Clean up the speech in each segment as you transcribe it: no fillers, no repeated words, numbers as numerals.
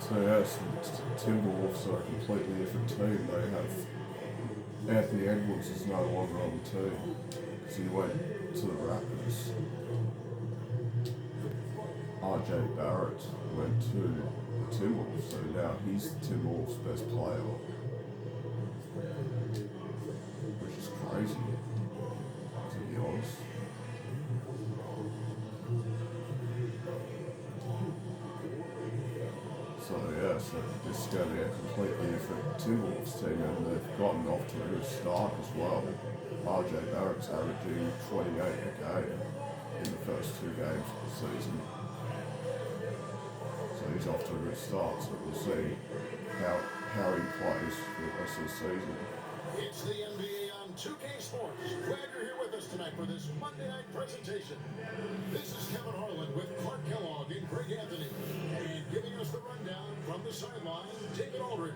So yes, the Timberwolves are a completely different team. They have Anthony Edwards is no longer on the team because he went to the Raptors. RJ Barrett went to the Timberwolves, so now he's the Timberwolves' best player, which is crazy, to be honest. So yeah, so this is going to be a completely different Timberwolves team, and they've gotten off to a good start as well. RJ Barrett's averaging 28 a game in the first 2 games of the season. So he's off to a good start, so we'll see how he plays for the rest of the season. It's the NBA on 2K Sports. Glad you're here with us tonight for this Monday night presentation. This is Kevin Harlan with Clark Kellogg and Greg Anthony. And giving us the rundown from the sideline, David Aldridge.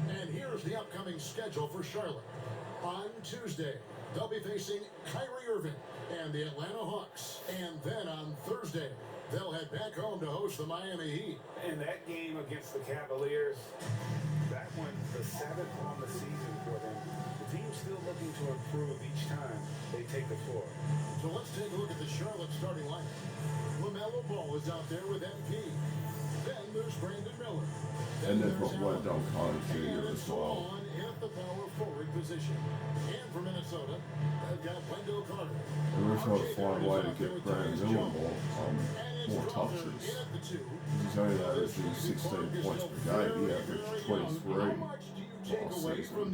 And here's the upcoming schedule for Charlotte. On Tuesday, they'll be facing Kyrie Irving and the Atlanta Hawks. And then on Thursday, they'll head back home to host the Miami Heat. And that game against the Cavaliers, that one's the 7th on the season for them. The team's still looking to improve each time they take the floor. So let's take a look at the Charlotte starting lineup. LaMelo Ball is out there with MP. Then there's Brandon Miller. And they've got Wendell Carter Jr. as well. In at the power forward position. And for Minnesota, they've got Wendell Carter. And we're trying to find a way to get Brandon Miller more touches. He's only averaging 16 points per game. He averaged 23 last season.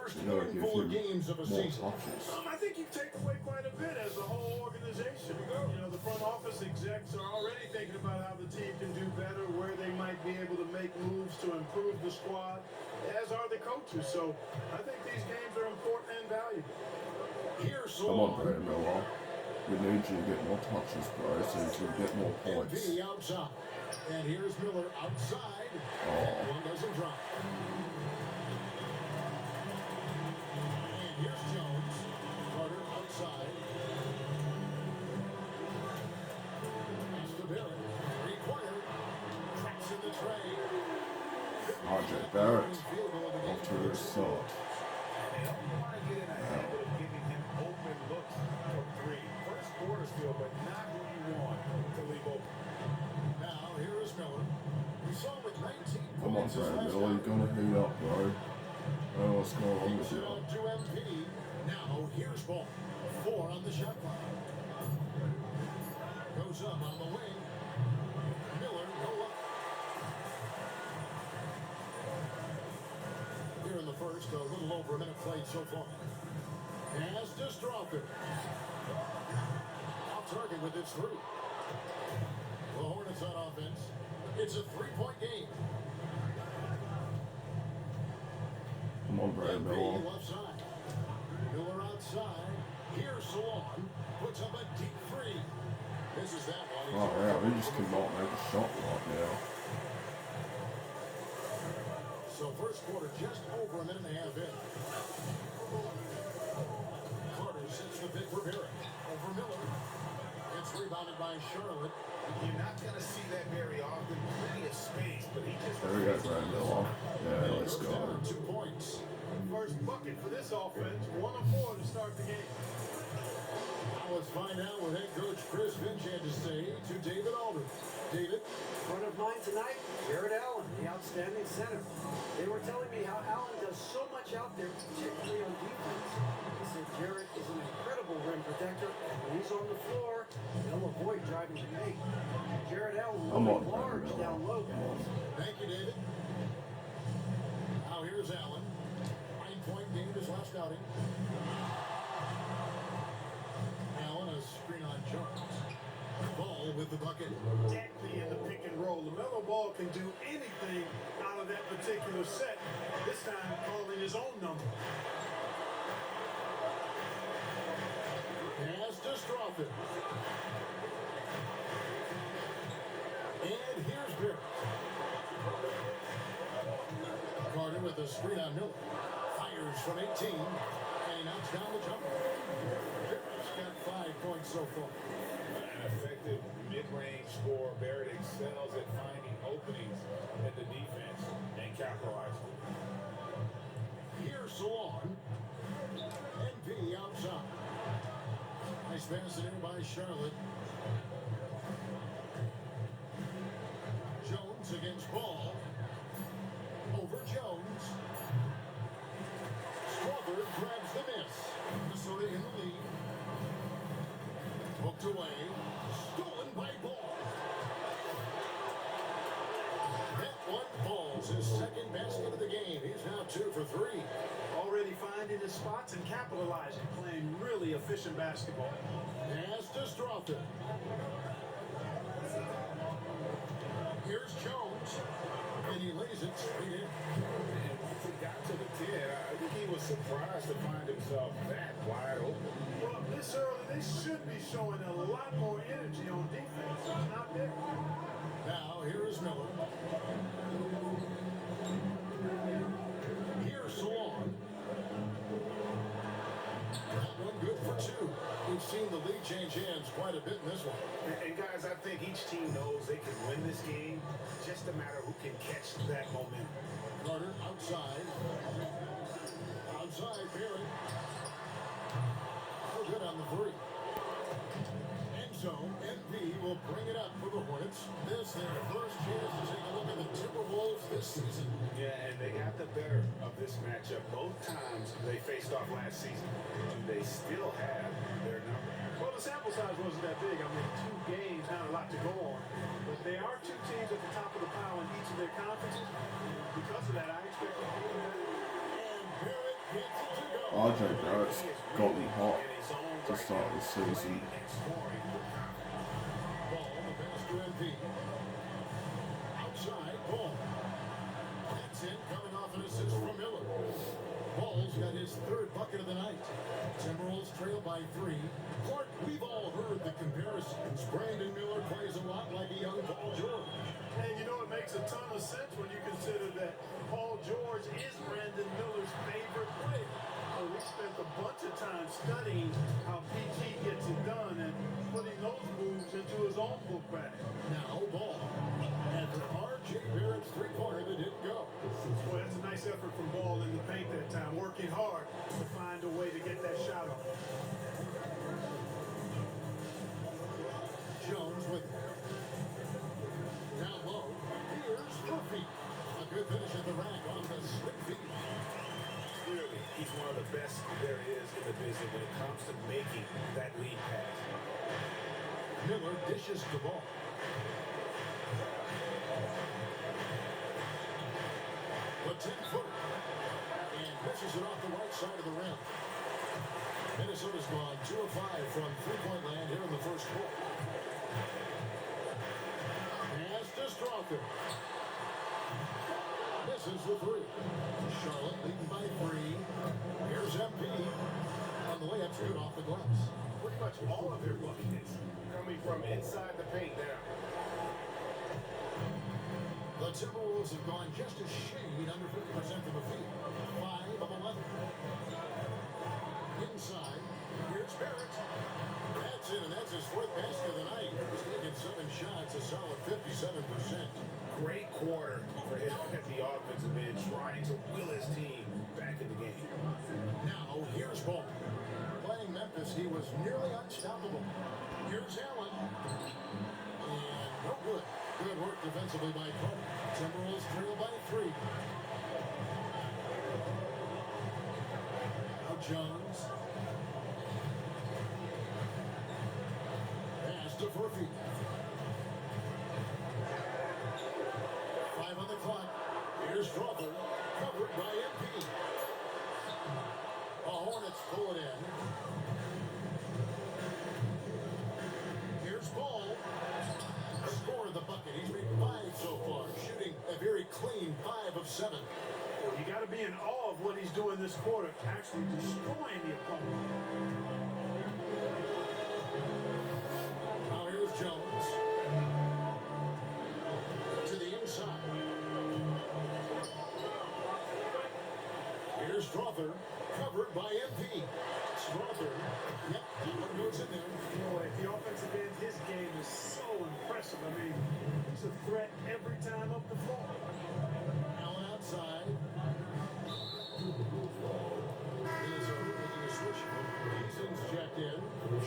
You gotta give him more touches. I think you take away quite a bit as a whole organization. You know, the front office execs are already thinking about how the team can do better, where they might be able to make moves to improve the squad, as are the coaches. So I think these games are important and valuable. Come on, Brandon Miller. We need you to get more touches, bro, so you can get more points. Outside. And here's Miller outside. One doesn't drop. And here's Jones. Carter outside. Pass to Barrett. Required. Traps in the tray. RJ Barrett off to a good start. They don't want to get in a habit of giving him open looks for three. First quarters feel, but not who you want to leave open. Now, here is Miller. We saw with 19 Come on, Brandon Miller, you're gonna heat up, bro. I don't know what's going on with you. To MP. Now, here's Ball. 4 on the shot clock. Goes up on the wing. Miller, no up. Here in the first, a little over a minute played so far. Has to drop it. Off target with its 3. The Hornets on offense. It's a 3-point game. Come on, Brandon Miller. Left side. Miller outside. Here's Salon. Puts up a deep 3. Misses that one. Oh, yeah, we just cannot make a shot right now. So first quarter just over a minute and a half in. Carter sets the pick for Barrett. Over Miller. It's rebounded by Charlotte. You're not going to see that very often. Plenty of space, but he just... There we go, Brandon Miller. Yeah, let's go. 2 points. First bucket for this offense, 1 of 4 to start the game. Now let's find out what head coach Chris Finch had to say to David Aldridge. David? Front of mine tonight, Jared Allen, the outstanding center. They were telling me how Allen does so much out there, particularly on defense. He said Jared is an incredible rim protector, and when he's on the floor, he'll avoid driving the paint. Jared Allen will large down low, guys. Thank you, David. Now here's Allen. 9-point game his last outing. Allen, a screen on Jones. Ball with the bucket. Deadly in the pick and roll. LaMelo Ball can do anything out of that particular set. This time calling his own number. Has to drop it. And here's Barrett. Carter with a screen on Miller. Fires from 18. And he knocks down the jumper. Barrett's got 5 points so far. effective mid-range scorer, Barrett excels at finding openings in the defense and capitalizing. Here's Salon. NP outside. Nice pass in by Charlotte. Jones against Ball. Over Jones. Strawford grabs the miss. Minnesota in the lead. Hooked away. Stolen by Ball. That one falls his second basket of the game. He's now 2 for 3. Already finding his spots and capitalizing, playing really efficient basketball. Pass to Strawford. Here's Jones. And he lays it straight in. And once he got to the 10, I think he was surprised to find himself that wide open. Well, this early, they should be showing a lot more energy on defense. It's not there. Now, here is Miller. Here's Salon. That one good for 2. We've seen the lead change hands quite a bit in this one. And guys, I think each team knows they can win this game. Just a matter who can catch that momentum. Carter outside. Outside, Barrett. Oh, good on the 3. End zone. NP will bring it up for the Hornets. This their first chance to take a look at the Timberwolves this season. Yeah, and they got the better of this matchup both times they faced off last season. Do they still have their number? Well, the sample size wasn't that big. I mean, 2 games, not a lot to go on. But they are 2 teams at the top of the pile in each of their conferences. Because of that, I expect them to be better. And Barrett gets it to go. RJ Barrett's got me hot to start the season. Ball, the pass to NP. Outside, Ball. That's in, coming off an assist from Miller. Ball's got his 3rd bucket of the night. Timberwolves trail by 3. Clark, we've all heard the comparisons. Brandon Miller plays a lot like a young Paul George. And you know, it makes a ton of sense when you consider that Paul George is Brandon Miller's favorite player. So we spent a bunch of time studying how PG gets it done and putting those moves into his own book bag. Now, Ball. After R.J. Barrett's 3-pointer that didn't go. Boy, that's a nice effort from Ball in the paint that time, working hard to find a way to get that shot off. Jones with it. Down low. Here's Murphy. A good finish at the rack on the slick feet. Clearly, he's one of the best there is in the business when it comes to making that lead pass. Miller dishes the ball. The 10-footer. And misses it off the right side of the rim. Minnesota's gone 2 of 5 from 3-point land here in the first quarter. Pass to Strawford. Misses the 3. Charlotte leading by 3. Here's MP. And the layup's good off the glass. Pretty much all of their buckets coming from inside the paint now. The Timberwolves have gone just a shade under 50% from the field. 5 of 11. Inside, here's Barrett. That's in, and that's his 4th basket of the night. He's taken 7 shots, a solid 57%. Great quarter for him at the offensive end, trying to will his team back in the game. Now, here's Ball. Playing Memphis, he was nearly unstoppable. Here's Allen. And no good. Good work defensively by Carter. Timberwolves trail by 3. Now Jones. Pass to Murphy. 5 on the clock. Here's Strawford. Covered by MP. The Hornets pull it in. Here's Ball. Scored the bucket. He's made 5 so far. Shooting a very clean 5 of 7. You got to be in awe of what he's doing this quarter, actually destroying the opponent. Now here's Jones. To the inside. Here's Strawford. Covered by MP. Strawford. Yep, that one goes in there. Boy, the offensive end, his game threat every time up the floor. Allen outside. Minnesota making a switch. Eason's checked in.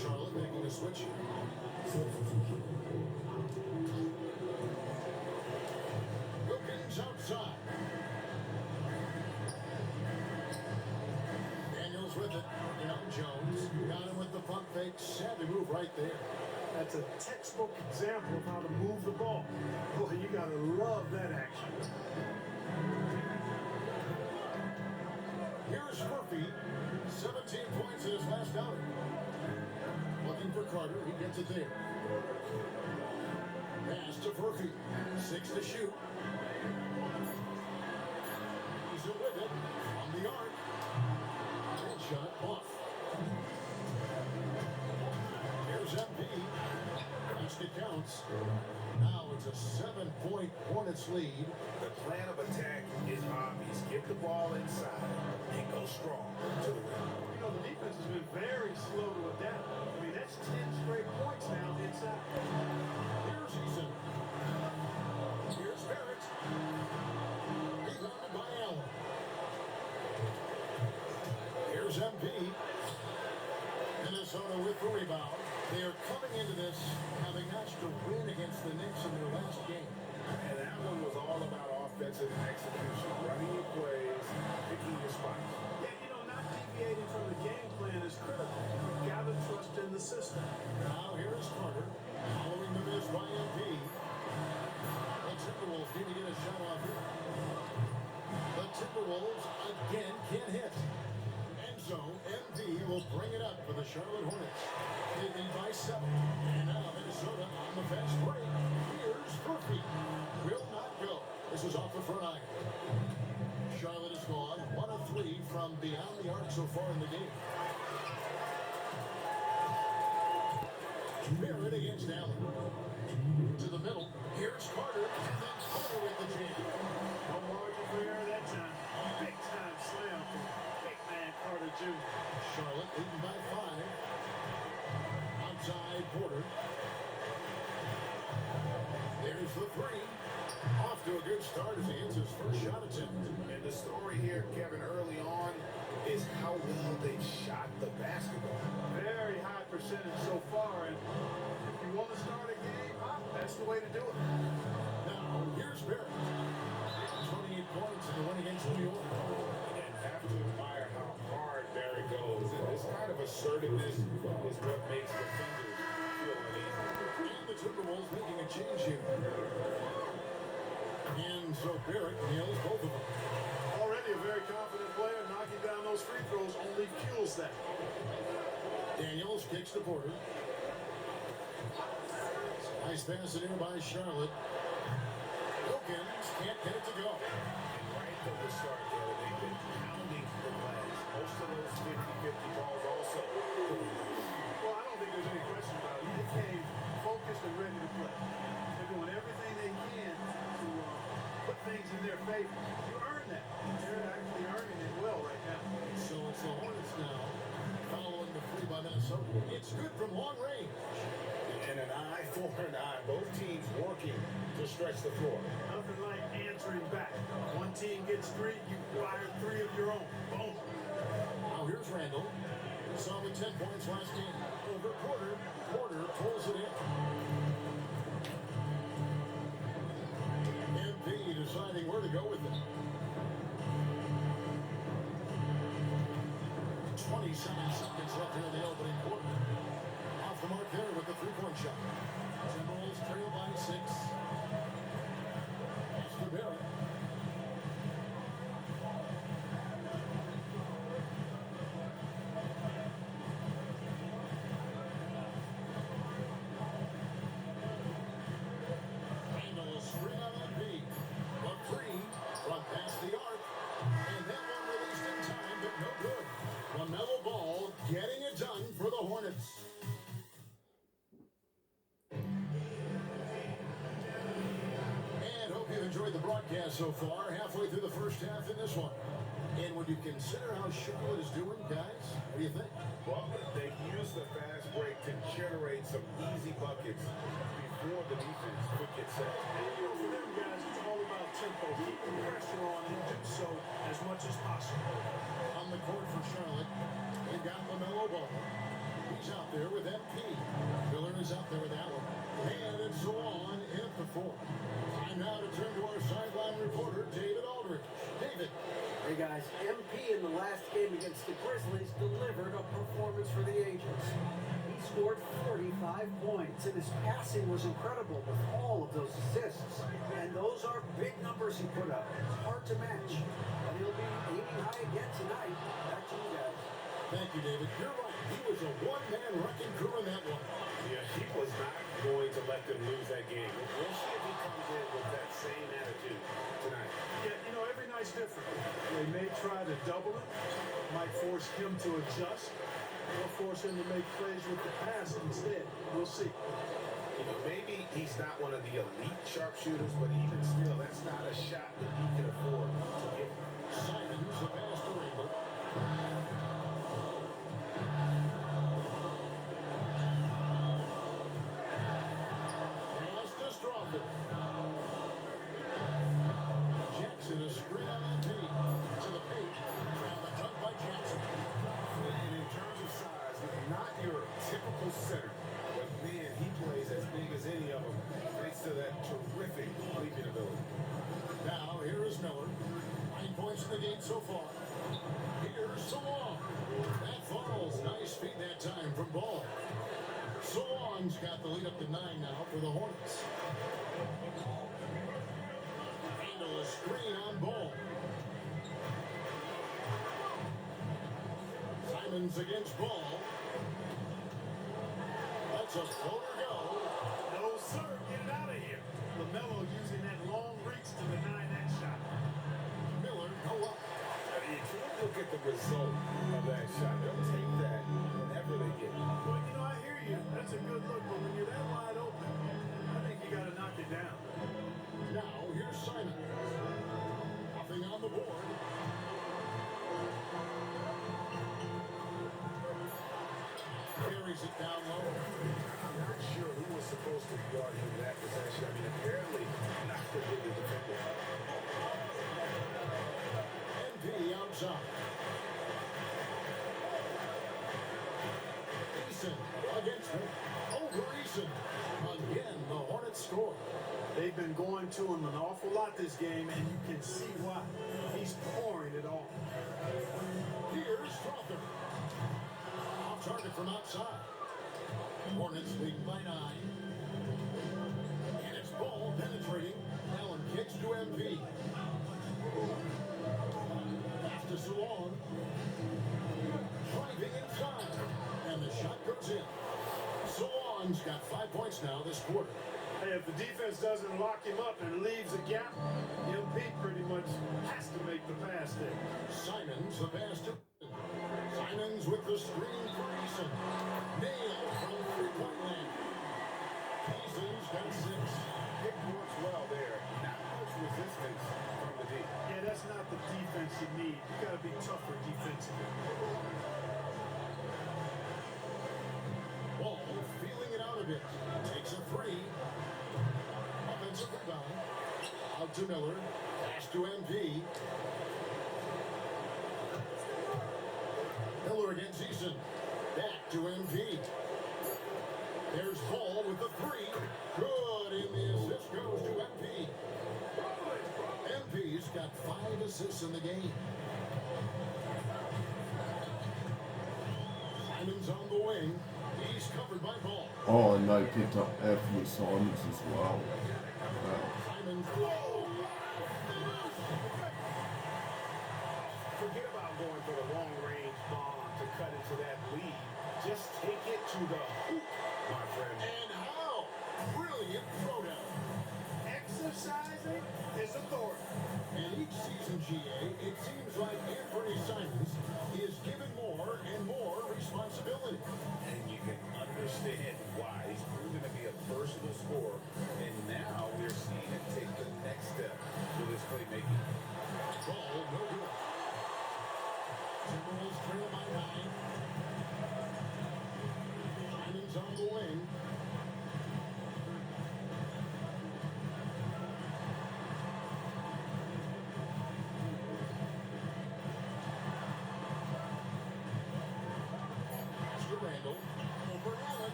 Charlotte making a switch. Wilkins outside. Daniels with it. Working on Jones. Got him with the pump fake. Savvy move right there. That's a textbook example of how to move the ball. Boy, you gotta love that action. Here's Murphy. 17 points in his last outing. Looking for Carter. He gets it there. Pass to Murphy. 6 to shoot. He's with it on the arc. And shot off. Here's MP. Basket counts. Now it's a 7-point Hornets lead. The plan of attack is obvious. Get the ball inside and go strong to the rim. You know, the defense has been very slow to adapt. I mean, that's 10 straight points now inside. Here's Eason. Here's Barrett. Rebounded by Allen. Here's MP. Minnesota with the rebound. They are coming into this having asked to win against the Knicks in their last game. And that one was all about offensive execution, running your plays, picking your spots. Yeah, you know, not deviating from the game plan is critical. You've got to trust in the system. Now here's Carter. Following the miss by MP. The Timberwolves need to get a shot off here. The Timberwolves again can't hit. And so MP will bring it up for the Charlotte Hornets. They lead by 7. And now Minnesota on the fast break. Here's Murphy. Will not go. This is off the front iron. Charlotte is gone 1 of 3 from beyond the arc so far in the game. Barrett against Allen. To the middle. Here's Carter. And then Carter with the jam. No margin for error that time. Big time slam from big man Carter Jr. Charlotte leading by 5. Outside Porter. There's the 3. Off to a good start as he hits his first shot attempt. And the story here, Kevin, early on is how well they shot the basketball. Very high percentage so far, and if you want to start a game, that's the way to do it. Now, here's Barrett. 28 points in the win against New York. And have to admire how hard Barry goes. And this kind of assertiveness is what makes defenders feel uneasy. And the Timberwolves making a change here. And so Barrett nails both of them. Already a very confident player, knocking down those free throws only fuels that. Daniels kicks to Porter. Nice pass in here by Charlotte. Wilkins can't get it to go. And right from the start there, they've been pounding the glass. Most of those 50-50 balls also. Well, I don't think there's any question about it. They came focused and ready to play. They're doing everything they can to put things in their favor. You earn that. They're actually earning it well right now. So it's the Hornets now, following the 3 by Minnesota. It's good from long range. And an eye for an eye. Both teams working to stretch the floor. Nothing like answering back. One team gets 3, you fire 3 of your own. Boom. Now here's Randall. Saw with 10 points last game. Over Porter. Porter pulls it in. MP deciding where to go with it. 27 seconds left here in the opening quarter. Off the mark there with the 3-point shot. Timberwolves trail by 6. Pass to Barrett. Randall's free on MP. The 3 from past the arc. And that one released in time, but no good. LaMelo Ball getting it done for the Hornets. And hope you've enjoyed the broadcast so far. Halfway through the first half in this one. And when you consider how Charlotte is doing, guys, what do you think? Well, they used the fast break to generate some easy buckets before the defense could get set. And you know, for them guys, it's all about tempo. Keep the pressure on and do so as much as possible. On the court for Charlotte, they've got LaMelo Ball. He's out there with MP. Miller is out there with Allen. And it's on at the 4. Time now to turn to our sideline reporter, David Aldridge. David. Hey guys, MP in the last game against the Grizzlies delivered a performance for the ages. He scored 45 points, and his passing was incredible with all of those assists. And those are big numbers he put up. Hard to match. But he'll be aiming high again tonight. Back to you guys. Thank you, David. You're right. He was a one-man wrecking crew in that one. Yeah, he was not going to let them lose that game. We'll see if he comes in with that same attitude tonight. Yeah, you know, every night's different. They may try to double it, might force him to adjust, or force him to make plays with the pass instead. We'll see. You know, maybe he's not one of the elite sharpshooters, but even still, that's not a shot that he can afford to give. Simons, the pass to Rainbow. Pass to Strawther. Jackson, a screen on MP. To the paint. And the dunk by Jackson. And in terms of size, not your typical center, but man, he plays as big as any of them, thanks to that terrific leaping ability. Now, here is Miller. 9 points in the game so far. Here's Salon. That falls. Nice feed that time from Ball. Salon's got the lead up to 9 now for the Hornets. Handle a screen on Ball. Simons against Ball. That's a floater go. No, sir. Get it out of here. LaMelo using that long reach to deny that shot. Miller, no up. You can't look at the result of that shot. They'll take that whenever they get it. Well, you know, I hear you. That's a good look, but when you're that wide open, I think you got to knock it down. Now, here's Simon. Nothing on the board. Carries it down low. I'm not sure who was supposed to guard him that possession. I mean, apparently not the really defender. NP outside. Eason against him. Over Eason. Again, the Hornets score. They've been going to him an awful lot this game, and you can see why. He's pouring it on. Here's Strawther. Off target from outside. Hornets lead by 9. And it's Ball penetrating. Allen kicks to MP. Pass to Salon. Driving inside. And the shot goes in. Salon's got 5 points now this quarter. Hey, if the defense doesn't lock him up and leaves a gap, MP pretty much has to make the pass there. Simons, the pass to Simons with the screen for Eason. Nail from three-point land. Eason's got 6. It works well there. Not much resistance from the D. Yeah, that's not the defense you need. You got to be tougher defensively. Ball feeling it out a bit. Takes a 3. Offensive rebound. Out to Miller. Pass to MP. Miller against Eason. Back to MP. There's Ball with the 3. Good, and the assist goes to MP. MP's got 5 assists in the game. Simons on the wing. He's covered by Ball. Oh, and they picked up Anthony Simons as well. Wow. Simons. Forget about going for the long-range bomb to cut into that lead. Just take it to the hoop, my friend. And how? Brilliant throwdown. Exercising his authority. And each season, GA, it seems like Anthony Simons is given more and more responsibility. And you can understand why. He's proven to be a versatile scorer. And now we're seeing him take the next step with his playmaking. Ball, no good. Timberwolves trail by 9. Simons on the wing.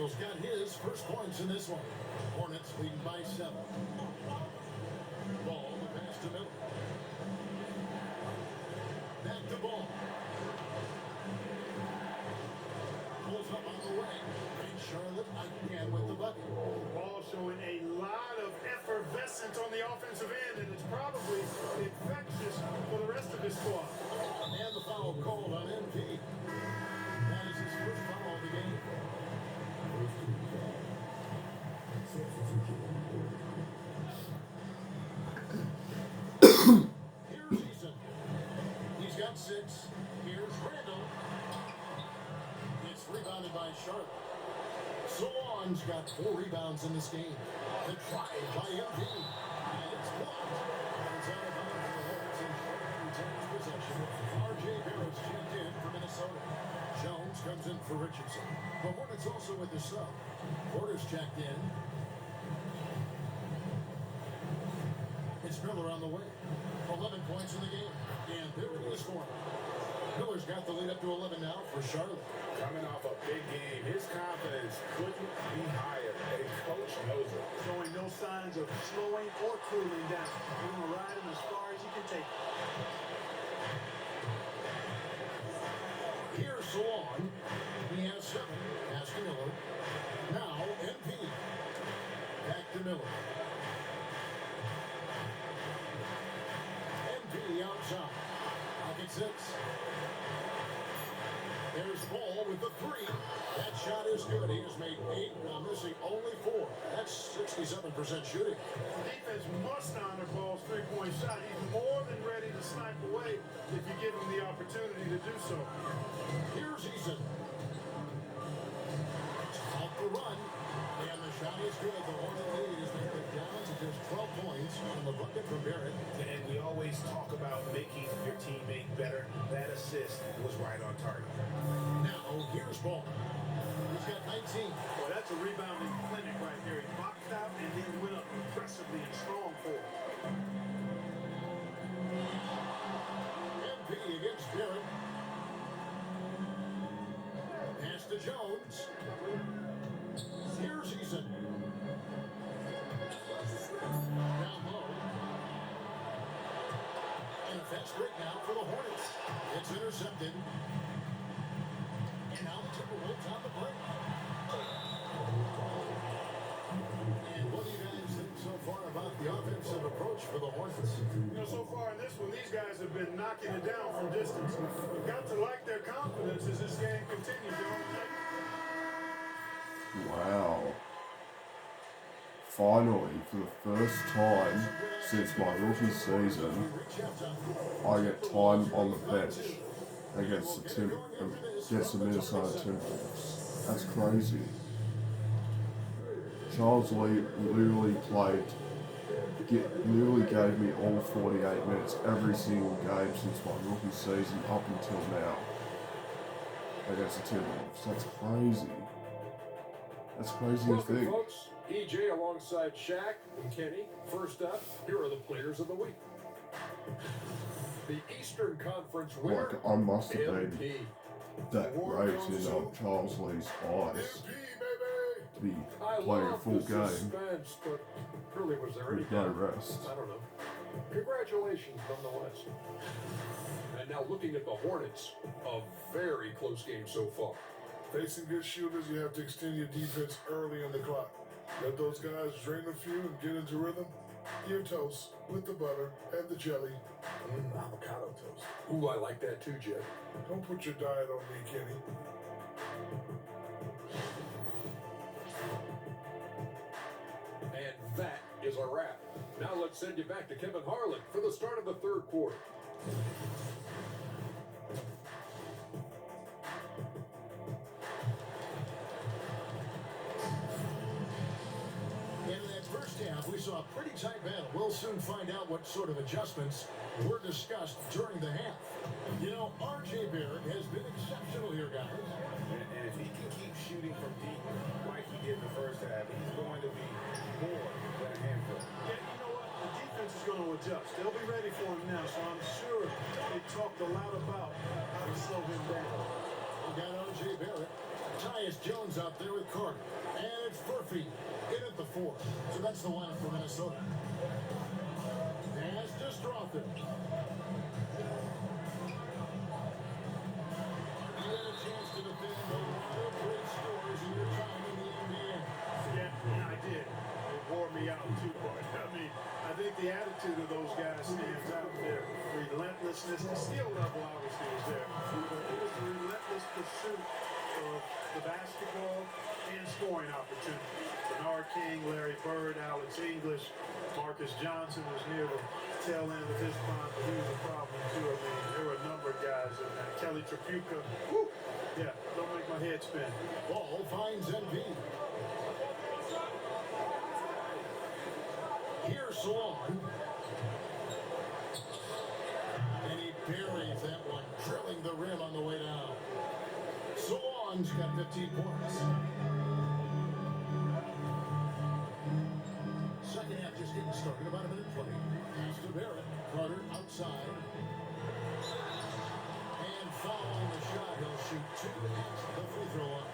Daniels got his first points in this one. Hornets leading by 7. Ball, the pass to Miller. Back to Ball. Pulls up on the way. And Charlotte again with the bucket. Ball showing a lot of effervescence on the offensive end, and it's probably infectious for the rest of his squad. And the foul called on MP. That is his first foul of the game. Here's Eason. He's got 6. Here's Randall. It's rebounded by Charlotte. Salon's got 4 rebounds in this game. The drive by MP. And it's blocked. It's out of bounds for the Hornets and Charlotte retains possession. R.J. Barrett's checked in for Minnesota. Jones comes in for Richardson. The Hornets also with the sub. Porter's checked in. It's Miller on the way. 11 points in the game. And there it is for him. Miller's got the lead up to 11 now for Charlotte. Coming off a big game, his confidence couldn't be higher. A coach knows it. Showing no signs of slowing or cooling down. He's going to ride him as far as he can take it. Here's Salon. He has 7. Pass to Miller. Now MP. Back to Miller. MP outside. Pocket 6. There's Ball with the 3. That shot is good. He has made 8, missing only 4. That's 67% shooting. Defense must honor Ball's three-point shot. He's more than ready to snipe away if you give him the opportunity to do so. Here's Eason. Off the run. And the shot is good. The Hornet lead is narrowed down to just 12 points on the bucket from Barrett. And we always talk about making your teammate better. That assist was right on target. Now, here's Ball. He's got 19. Boy, that's a rebounding clinic right there. He boxed out and then went up impressively and strong for it. MP against Barrett. Pass to Jones. Here's Eason. Down low. And a fast break now for the Hornets. It's intercepted. And now the Timberwolves on the break. And what do you guys think so far about the offensive approach for the Hornets? You know, so far in this one, these guys have been knocking it down from distance. You've got to like their confidence as this game continues. Wow. Finally, for the first time since my rookie season, I get time on the bench against the Minnesota Timberwolves. That's crazy. Charles Lee literally literally gave me all 48 minutes every single game since my rookie season up until now against the Timberwolves. That's crazy. That's crazy to Welcome, think. folks. EJ alongside Shaq and Kenny. First up, here are the players of the week. The Eastern Conference winner, Like, I must have been MP. that great in Charles Lee's eyes to be I playing a love full the game suspense, but really, was there any with no doubt? rest. I don't know. Congratulations, nonetheless. And now looking at the Hornets, a very close game so far. Facing good shooters, you have to extend your defense early in the clock. Let those guys drain a few and get into rhythm. Your toast with the butter and the jelly. Avocado toast. Ooh, I like that too, Jed. Don't put your diet on me, Kenny. And that is a wrap. Now let's send you back to Kevin Harlan for the start of the third quarter. In that first half, we saw a pretty tight battle. We'll soon find out what sort of adjustments were discussed during the half. You know, R.J. Barrett has been exceptional here, guys. And if he can keep shooting from deep like he did in the first half, he's going to be more than a handful. Yeah, you know what? The defense is going to adjust. They'll be ready for him now, so I'm sure they talked a lot about how to slow him down. We got R.J. Barrett. Tie it Tyus Jones out there with Carter. And it's Murphy in at the 4. So that's the lineup for Minnesota. As Destrophin. You had a chance to defend a lot of great scores in your time in the NBA. Yeah, I did. It wore me out too much. I mean, I think the attitude of those guys stands out there. Relentlessness, the skill level obviously was there. But it was the relentless pursuit of the basketball and scoring opportunity. Bernard King, Larry Bird, Alex English, Marcus Johnson was near the tail end of his prime, but he was a problem too. I mean, there were a number of guys in there. Kelly Tripucka, whoo, yeah, don't make my head spin. Ball finds MP. Here's Salon. And he buries that one, drilling the rim on the way down. Salon's got 15 points. Second half just getting started, about a minute play. Pass to Barrett. Carter outside. And following the shot, he'll shoot 2 at the free throw line.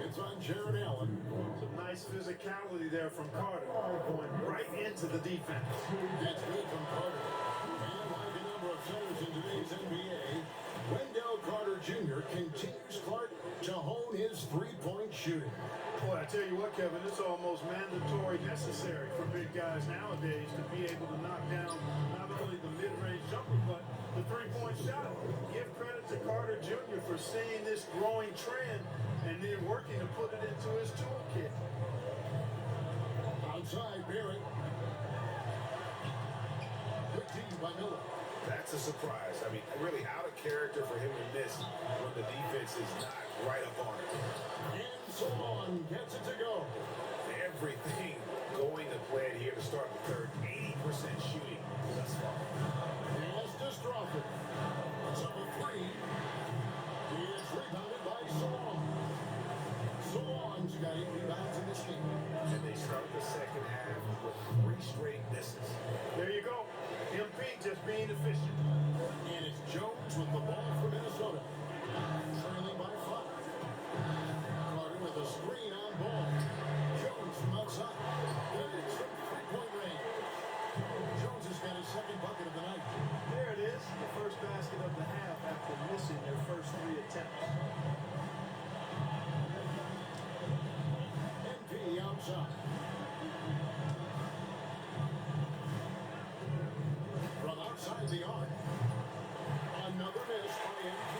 It's on Jared Allen. Some nice physicality there from Carter, going right into the defense. That's good from Carter. And like a number of centers in today's NBA, Wendell Carter Jr. continues Clark to hone his three-point shooting. Boy, I tell you what, Kevin, it's almost mandatory necessary for big guys nowadays to be able to knock down not only the mid-range jumper, but the three-point shot. Give credit to Carter Jr. for seeing this growing trend and then working to put it into his toolkit. Outside, Barrett. Good team by Miller. That's a surprise. I mean, really out of character for him to miss when the defense is not right up on it. And Salon gets it to go. Everything going to plan here to start the third. 80% shooting thus far. As Destrophin. It's up a 3. He is rebounded by Salon. Salon's got 8 rebounds in this game. And they start the second half with 3 straight misses. There you go. MP just being efficient. And it's Jones with the ball for Minnesota. Trailing by 5. Carter with a screen on ball. Jones from outside. And it's from three-point range. Jones has got his second bucket of the night. There it is, the first basket of the half after missing their first 3 attempts. MP outside. From outside the arc. Another miss by MP.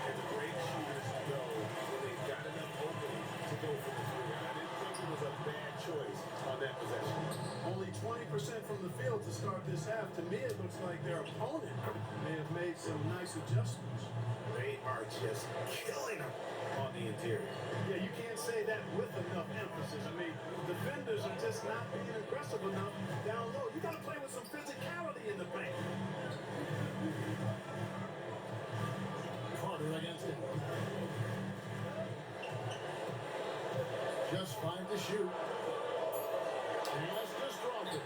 And the great shooters go when they've got enough opening to go for the 3. I didn't think it was a bad choice on that possession. Only 20% from the field to start this half. To me, it looks like their opponent may have made some nice adjustments. They are just killing them on the interior. Yeah, you can't say that with enough emphasis. I mean, defenders are just not being aggressive enough down low. You got to play with some physicality in the paint. Carter against it. Just 5 to shoot. Has Destrophin.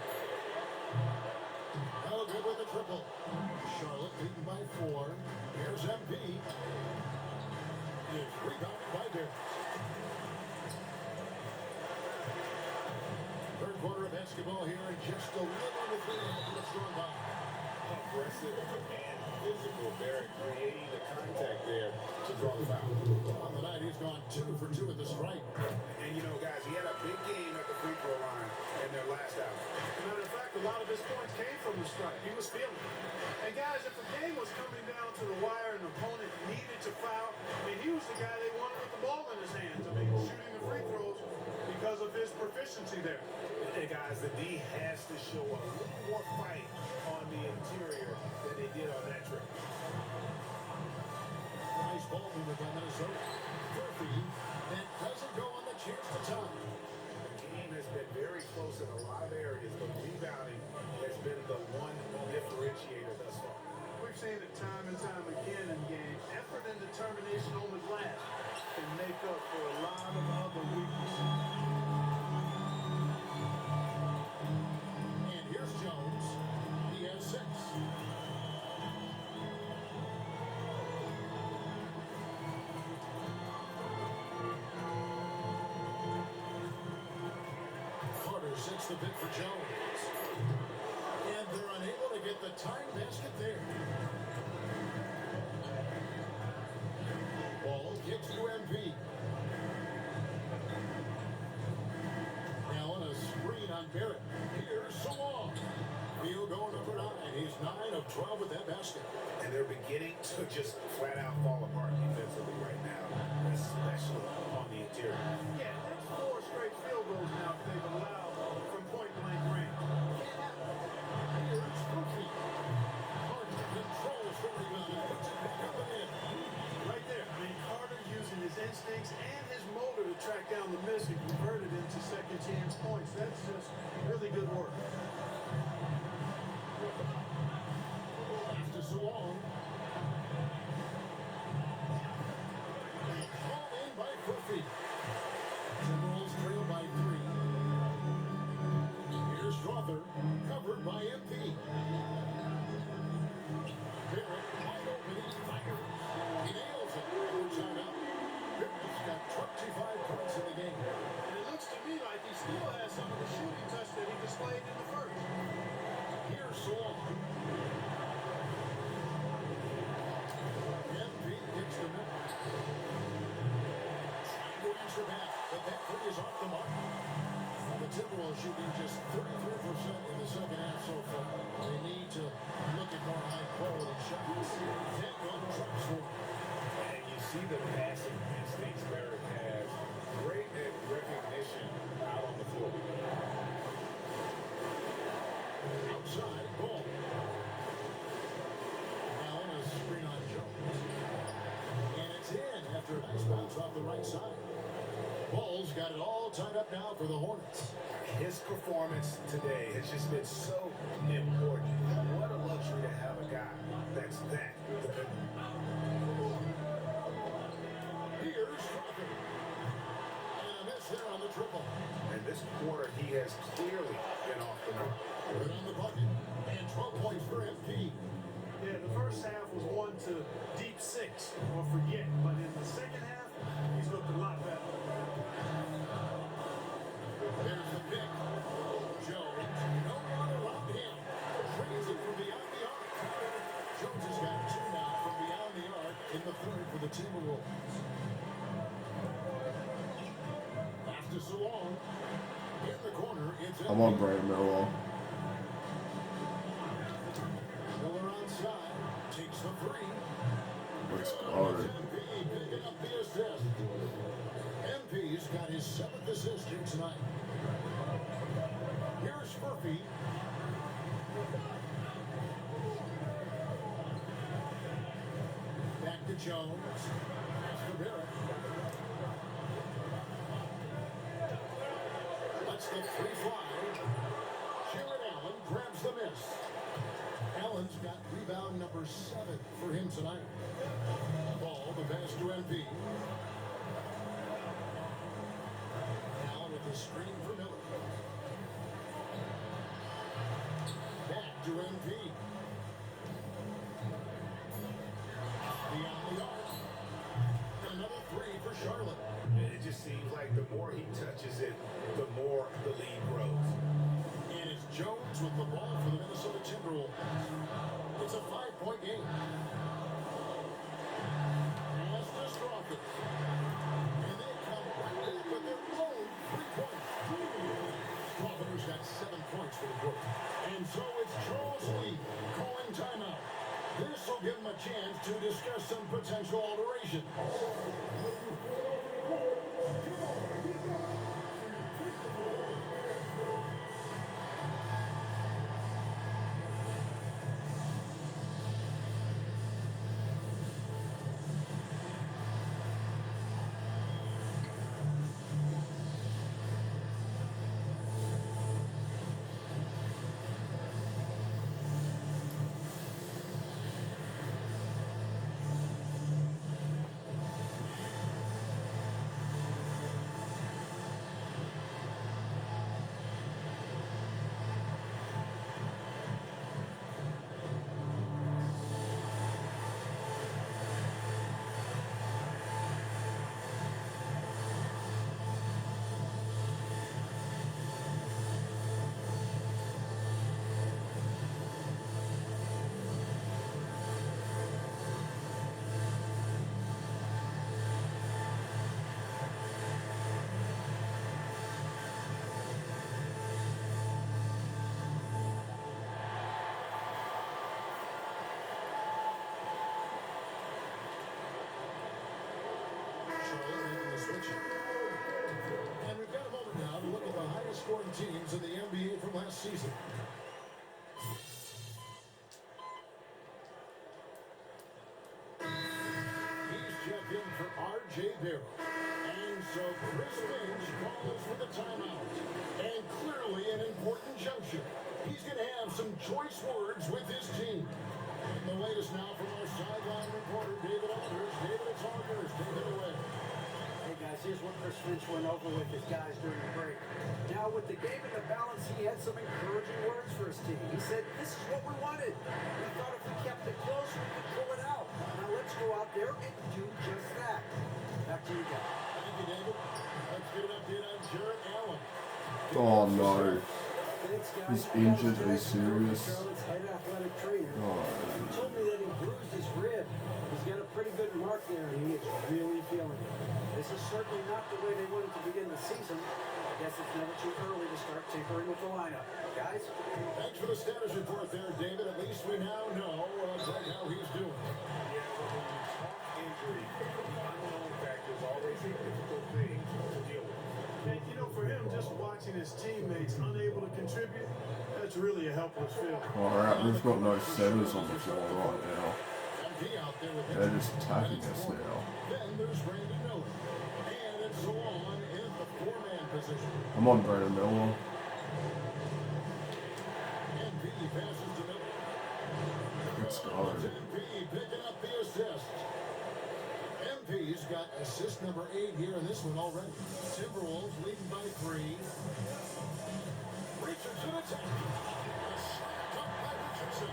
No good with the triple. Charlotte leading by 4. Here's MP. It's rebounded by Barrett. Third quarter of basketball here, and just a little under 3 minutes. Let's run by. Aggressive and physical. Barrett creating the contact there to draw the foul. On the night, he's gone 2 for 2 at the strike. And you know, guys, he had a big game at the free throw line in their last out. As a matter of fact, a lot of his points came from the strike. He was feeling it. And guys, if the game was coming down to the wire and the opponent needed to foul, I mean, he was the guy they wanted with the ball in his hands. I mean, shooting the free throws because of his proficiency there. And guys, the D has to show a little more fight on the interior than they did on that trip. Nice ball movement by Minnesota. Murphy, that doesn't go on the chance to tie. The game has been very close in a lot of areas, but rebounding has been the one differentiator thus far. We've seen it time and time again in games. Effort and determination on the glass can make up for a lot of other weaknesses. And here's Jones. He has 6. the pick for Jones. And they're unable to get the tying basket there. Ball kicks to MP. Now on a screen on Barrett. Here's Salon. Field goal number 9. He's 9 of 12 with that basket. And they're beginning to just flat out fall apart defensively right now, especially on the interior. Yeah, that's 4 straight field goals now that they've allowed from point-blank range. Here's Murphy. Carter controls the rebound and puts it back up and in. Right there. I mean, Carter using his instincts and his motor to track down the miss and convert it into second chance points. That's just really good work. After so long. Called in by Murphy. Timberwolves trail by 3. Here's Strother, covered by MP. Barrett wide open, he fires. He nails it. Goes out up. Barrett's got 25 points in the game. And it looks to me like he still has some of the shooting touch that he displayed in the first. Here's Salon. MP gets the middle. Trying to answer back, but that three is off the mark. The Timberwolves shooting just 33% in the second half so far. They need to look at more high-quality shots. That one drops for them. And you see the passing instincts Barrett has. Great at recognition out on the floor. Outside, ball. Now on a screen on Jones. And it's in after a nice bounce off the right side. Ball's got it all tied up now for the Hornets. His performance today has just been so important. What a luxury to have a guy that's that dependable. Here's Crawford. And a miss there on the triple. And this quarter, he has clearly been off the mark. Good on the bucket. And 12 points for MP. Yeah, the first half was 1 to deep 6 or forget, but in the second half, he's looked a lot better. There's the pick. Jones, no one around him. Brings it from beyond the arc. Jones has got 2 now from beyond the arc in the third for the Timberwolves. After so long, in the corner, it's I'm on Brandon Miller. Miller onside, takes the 3. Looks hard. MP picking up the assist. MP's got his 7th assist here tonight. Here's Murphy. Back to Jones. Pass to Barrett. Lets the 3 fly. Jared Allen grabs the miss. Allen's got rebound number 7 for him tonight. Ball, the pass to MP. Allen with the screen for Miller. Back to MP. Beyond the arc. Another 3 for Charlotte. It just seems like the more he touches it, the more the lead grows. And it's Jones with the ball for the Minnesota Timberwolves. It's a 5-point game. Pass to Crawford. And they come right back with their own 3 points. Crawford's got 7 points for the quarter. And so it's Charles Lee calling timeout. This will give him a chance to discuss some potential alterations. switching. And we've got a moment now to look at the highest scoring teams in the NBA from last season. He's checked in for R.J. Barrett. And so Chris Finch calls for the timeout. And clearly an important juncture. He's going to have some choice words with his team. And the latest now from our sideline reporter, David Aldridge. David, it's all yours. Take it away. Hey guys, here's what Chris Finch went over with his guys during the break. Now with the game in the balance, he had some encouraging words for his team. He said, this is what we wanted. We thought if we kept it close, we could pull it out. Now let's go out there and do just that. Back to you guys. Thank you, David. Let's get an update on Jarrett Allen. Oh no. Thanks, guys. He's injured. Are you serious? Charlotte's head athletic trainer. Oh. He told me that he bruised his rib. He's got a pretty good mark there, and he is really feeling it. This is certainly not the way they wanted to begin the season. I guess it's never too early to start tinkering with the lineup. Guys? Thanks for the status report there, David. At least we now know how he's doing. Yeah, but when you talk injury, the unknown factor is always a difficult thing to deal with. And you know, for him, just watching his teammates unable to contribute, that's really a helpless feeling. Alright, we've got no centers on the floor right now. MP out there with They're just attacking us now. Then there's Brandon Miller. And it's on in the four-man position. I'm on Brandon Miller. MP passes to Miller. Let's go. MP picking up the assist. MP's got assist number 8 here in this one already. Timberwolves leading by 3. Richardson attack. Slammed up by Richardson.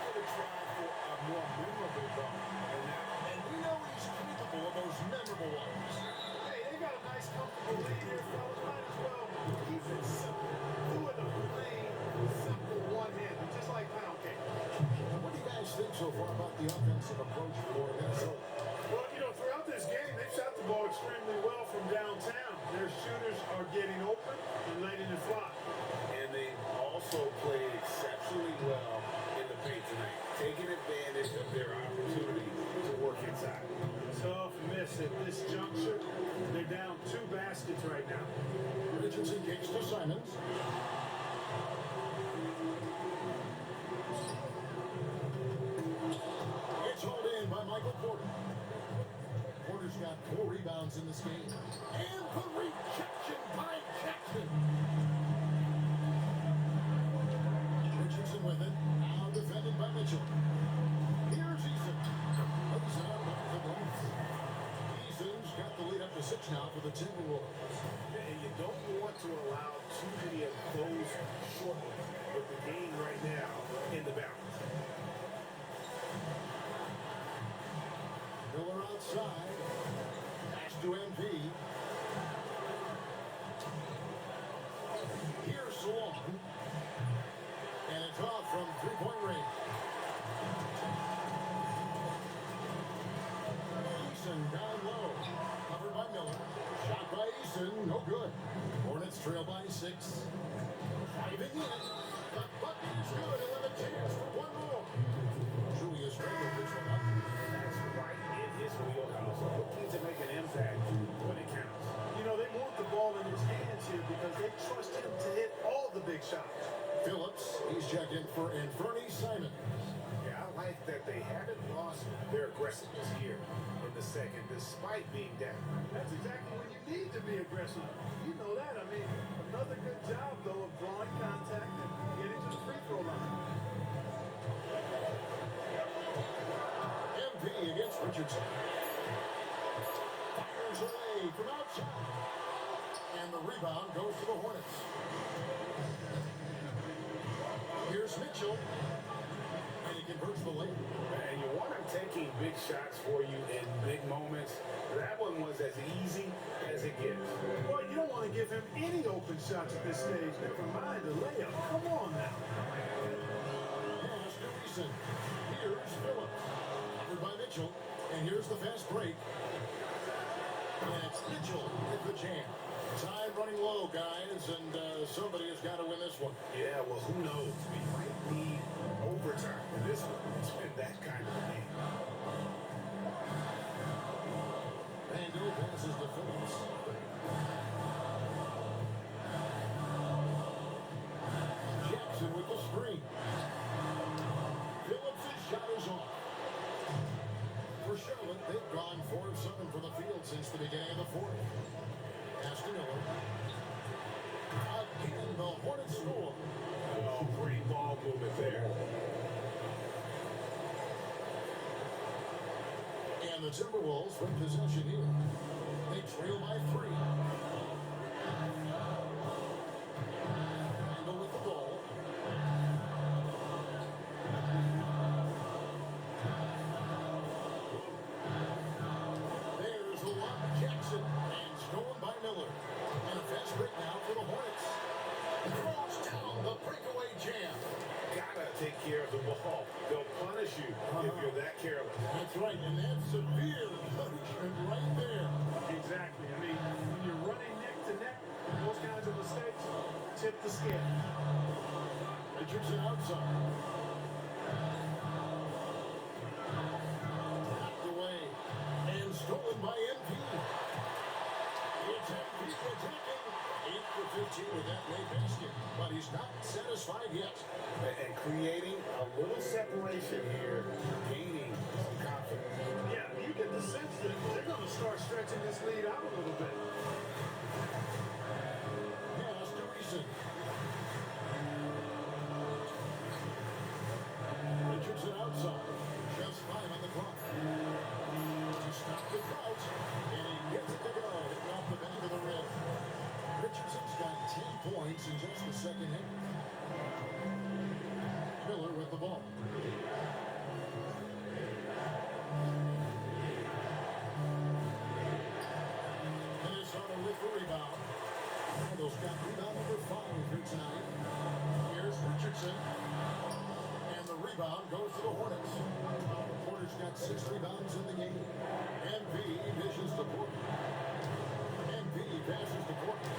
Could have tried for a more memorable dunk than that. And we know he's capable of those memorable ones. Hey, they got a nice, comfortable lead here, fellas. Might as well keep it simple. Do it the plain, simple one-handed, just like pound cake. What do you guys think so far about the offensive approach for Minnesota? Well, you know, throughout this game, they've shot the ball extremely well from downtown. Their shooters are getting open and letting it fly. And they also played exceptionally well in the paint tonight, taking advantage of their opportunity to work inside. Tough miss at this juncture. They're down 2 baskets right now. Richardson kicks to Simons. It's hauled in by Michael Porter. Porter's got 4 rebounds in this game. And the rejection by Jackson. Richardson with it. Now defended by Mitchell. Here's Eason. Lays it out over the glass. Eason's got the lead up to 6 now for the Timberwolves. And you don't want to allow too many of those short ones with the game right now in the balance. Miller outside. Pass to MP. Here's Salon. And it's off from 3-point range. Eason down low. Covered by Miller. Shot by Eason. No good. Hornets trail by 6. Driving in. The bucket is good. He'll have a chance for one more. Julius Randle picks one up. That's right in his wheelhouse. Looking to make an impact when it counts. You know, they want the ball in his hands here because they trust him to hit all the big shots. Phillips, he's checked in for Anthony Simons. Yeah, I like that they haven't lost their aggressiveness here in the second, despite being down. That's exactly when you need to be aggressive. You know that. I mean, another good job, though, of drawing contact and getting to the free throw line. MP against Richardson. Fires away from outside. And the rebound goes to the Hornets. Here's Mitchell. And he converts the lane. And you want him taking big shots for you in big moments. That one was as easy as it gets. Well, you don't want to give him any open shots at this stage. Never mind the layup. Come on now. Pass to Eason. Here's Phillips. Covered by Mitchell. And here's the fast break. And it's Mitchell with the jam. Time running low, guys, and somebody has got to win this one. Yeah, well, who knows? We might need overtime in this one. It's been that kind of a game. And shot is off. For Charlotte, they've gone 4 of 7 from the field since the beginning of the fourth. Pass to Miller. Again, the Hornets score. Oh, great ball movement there. And the Timberwolves with possession here. They trail by 3. Randall with the ball. There's a lob to Jackson, and stolen by Miller. And a fast break now for the Hornets. Throws down the breakaway jam. Gotta take care of the ball. They'll punish you if you're that careless. That's right, and that's severe punishment right there. Exactly. I mean, when you're running neck to neck, those kinds of mistakes tip the scale. Richardson outside. Knocked away and stolen by MP. It's MP attacking. 8 for 15 with that late basket, but he's not satisfied yet. And creating a little separation here, gaining some confidence. Yeah, you get the sense that they're going to start stretching this lead out a little bit. Pass to Reason. Richardson outside. Just 5 on the clock. To stop the drought, and he gets it to go. Hitting off the back of the rim. Richardson's got 10 points in just the second half. Miller with the ball. Minnesota with the rebound. Randall's got rebound number 5 here tonight. Here's Richardson. And the rebound goes to the Hornets. Porter's got 6 rebounds in the game. MV dishes to Porter. MV passes to Porter.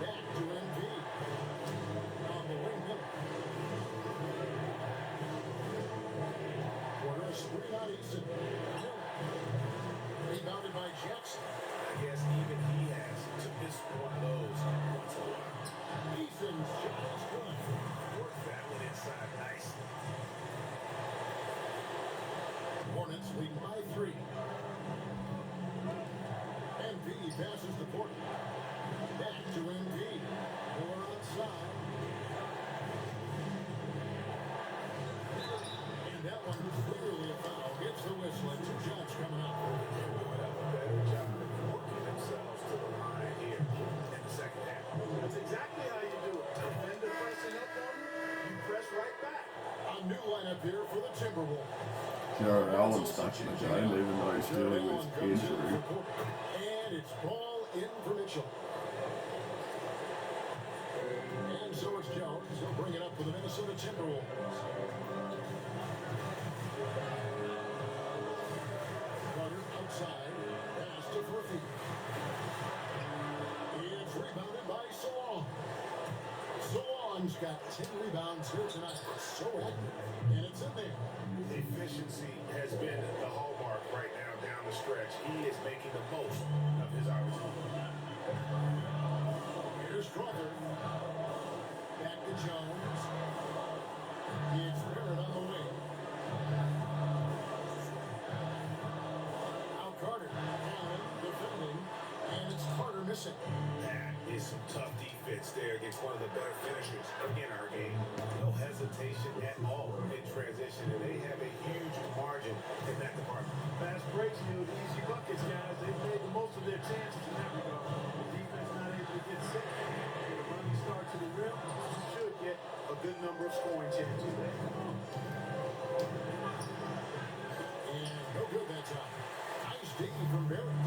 Back to MV. On the wing, Miller. Porter a screen on Easton. Miller. Rebounded by Jackson. I guess even he has to miss one of those once in a while. Easton's shot is good. Work that one inside nicely. Hornets lead by 3. MV passes to Porter. Back to MV. Miller outside. And that one clearly a foul. Gets the whistle and 2 shots coming up. They would have a better job of working themselves to the line here in the second half. That's exactly how you do it. Defender pressing up on you, you press right back. A new lineup here for the Timberwolves. Jared Allen's back in the game, even though he's dealing with injury. And it's ball in for Mitchell. And so it's Jones. He'll bring it up for the Minnesota Timberwolves. Carter outside. Pass to Murphy. It's rebounded by Solon. Solon's got 10 rebounds here tonight. So active. And it's in there. Efficiency has been the hallmark right now down the stretch. He is making the most of his opportunity. Here's Crawford. Back to Jones. It's Barrett on the wing. Now Carter. Allen defending. And it's Carter missing. That is some tough defense there against one of the better finishers in our game. No hesitation at all in transition, and they have a huge margin in that department. Fast breaks yield easy buckets, guys. They've made the most of their chances in that regard. The defense not able to get set. With a running start to the rim, you should get a good number of scoring chances there. And no good that time. Nice digging from Barrett.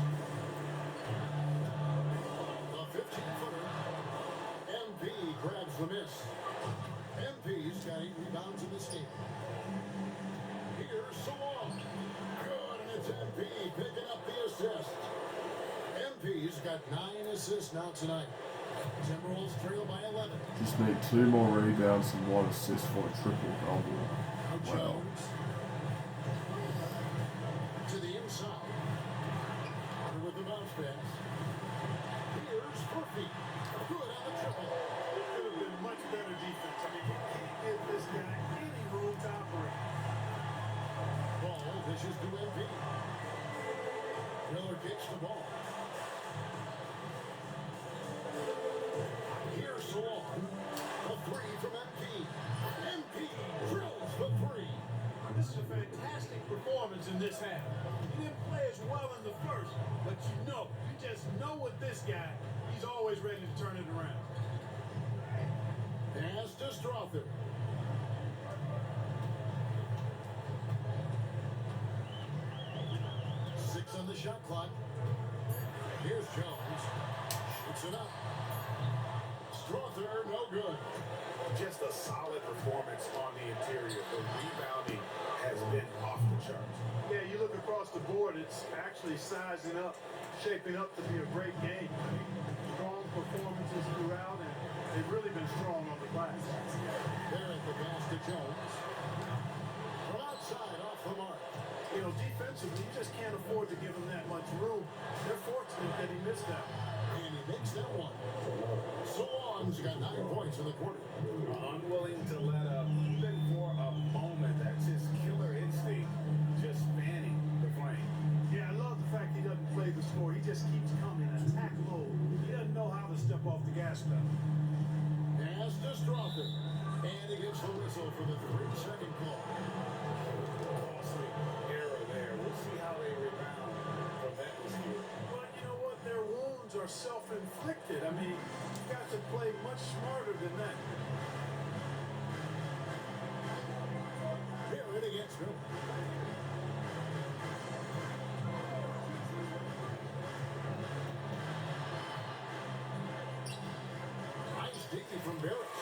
The 15-footer. MV grabs the miss. MV's got 8 rebounds in this game. Here's Solon. Good, and it's MV picking up the assist. MV's got 9 assists now tonight. Timberwolves trail by 11. Just need 2 more rebounds and 1 assist for a triple-double. Now Wow. Jones. To the inside. Carter with the bounce pass. Here's Murphy. Good on the triple. It could have been much better defense. I mean, you can't give this guy any room to operate. Dishes to MP. Miller kicks the ball. Here's the long. A three from MP. MP drills the three. This is a fantastic performance in this half. He didn't play as well in the first, but you just know with this guy, he's always ready to turn it around. Pass to Strother. Six on the shot clock. Here's Jones. Shoots it up. Strother, no good. Just a solid performance on the interior. The rebounding has been off the charts. Yeah, you look across the board, it's actually sizing up, shaping up to be a great game. Strong performances throughout, and they've really been strong on the glass. There at the pass to Jones. From outside, off the mark. You know, defensively, you just can't afford to give him that much room. They're fortunate that he missed that. And he makes that one. So Long's got 9 points in the quarter. Unwilling to let up even for a moment. That's his killer instinct, just fanning the flame. Yeah, I love the fact he doesn't play the score. He just keeps coming, attack mode. He doesn't know how to step off the gas pedal. Pass to Strother. And he gets the whistle for the 3-second call. Costly error there. We'll see how they rebound from that mistake. But you know what? Their wounds are self-inflicted. I mean, you've got to play much smarter than that. Barrett against him. Nice digging from Barrett.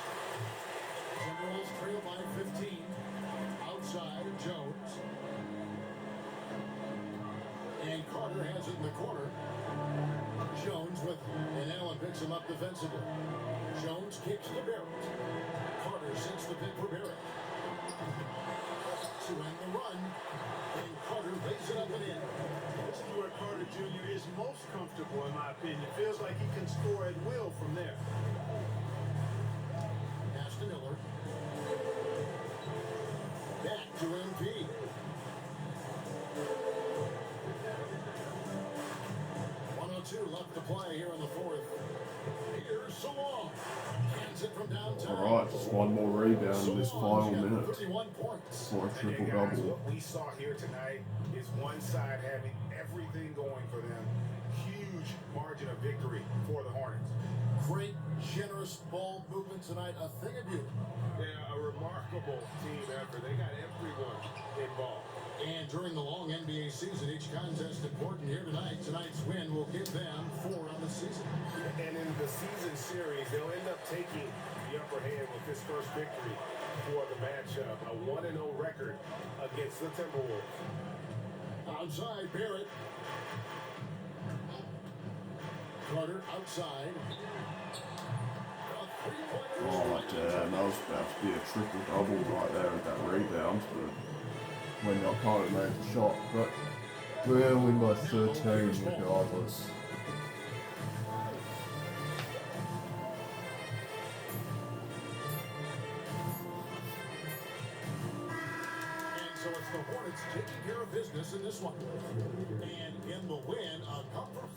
Timberwolves trail by 15. Outside, Jones. And Carter has it in the corner. Jones with, and Allen picks him up defensively. Jones kicks to Barrett. Carter sets the pick for Barrett. To end the run, and Carter lays it up and in. This is where Carter Jr. is most comfortable, in my opinion. Feels like he can score at will from there. Pass to Miller. Back to MP. Left to play here in the fourth. Here's so long. Hands it from downtown. All right, just one more rebound in this final minute 31 points. for a And triple guys, double. what we saw here tonight is one side having everything going for them. Huge margin of victory for the Hornets. Great, generous ball movement tonight. A thing of beauty. Yeah, a remarkable team effort. They got everyone involved. And during the long NBA season, each contest important here tonight. Tonight's win will give them 4 on the season. And in the season series, they'll end up taking the upper hand with this first victory for the matchup. A 1-0 record against the Timberwolves. Outside, Barrett. Carter outside. A three-pointer. Oh, damn, that was about to be a triple double right there with that rebound, but when Carter made the shot. But we'll win by 13 regardless. And so it's the Hornets taking care of business in this one. And in the win, a comfort.